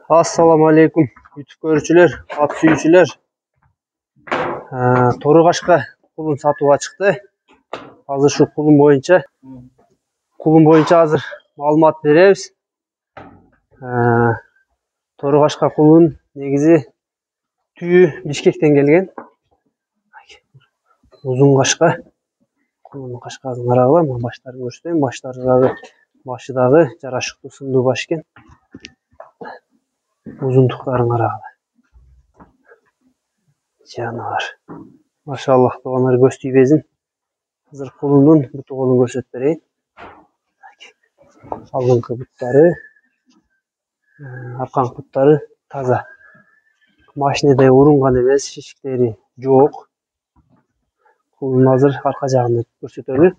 Assalamu alaikum YouTube көрүүчүлөр, ат сүйүүчүлөр. Тору-кашка кулун сатууга чыкты. Азыр шу кулун боюнча азыр маалымат беребиз. Тору-кашка кулун негизи түйү Бишкектен келген. Узун кашка. Кулунун кашкасын карагыла, баштарын көрсөтөйүн. Башы дагы жарашыктуу сындуу баш экен. Узундуктарын карагыла. Жаныбар. Машаллах, тугандар көз тийбесин. Азыр кулунун буту колун көрсөтүп берейин. Алдыңкы буттары, аркаңкы буттары таза. Машинеде урунган эмес, шишиктери жок. Кулун азыр арка жагын көрсөтөлү.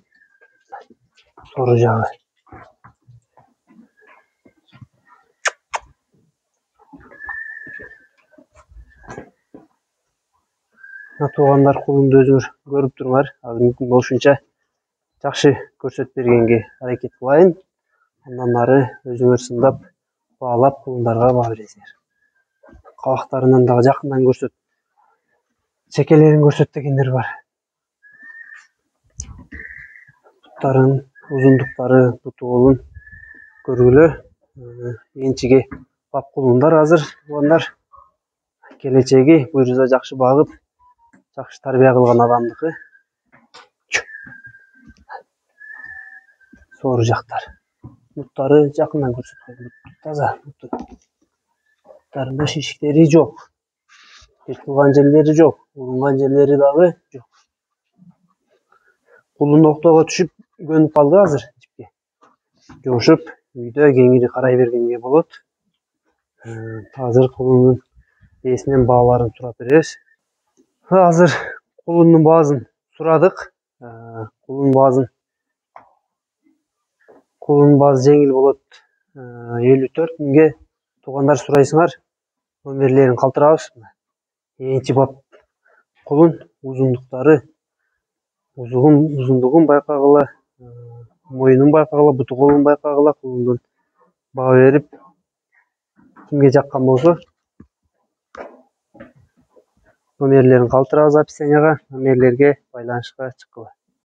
Тору жагы. Тугандар, кулумду өзүңөр көрүп туруңар. Азыр мүмкүн болушунча жакшы көрсөтүп бергенге аракет кылайын. Андан ары өзүңөр сындап, баалап кулундарга баа бересиңер. Кабактарынан дагы жакындан көрсөт. Чекелерин көрсөт дегендер бар. Буттарын, узундуктары, буту колун көргүлө. Энчиге бап кулундар азыр тугандар. Келечеги буюрса жакшы багып, жакшы тарбия кылган адамдыкы. Сору жактар. Буттары жакындан көрсөткөн. Таза буту. Буттарында шишиктери жок. Кыркылган жерлери жок. Урунган жерлери дагы жок. Кулун октого түшүп көнүп калды азыр жипке. Жошуп, үйдө кеңири карай бергенге болот. Азыр кулунун ээсинен бааларын сурап беребиз. Азыр кулунун баасын сурадык. Кулунун баасы жеңил болот. 54 миңге тугандар сурайсыңар. Номерлерин калтырабыз. Энчи бап кулун узундуктары, узундугун байкагыла, моюнун байкагыла, буту колун байкагыла, кулундун баа берип, кимге жаккан болсо номерлерин калтырабыз описанияга, номерлерге байланышка чыккыла.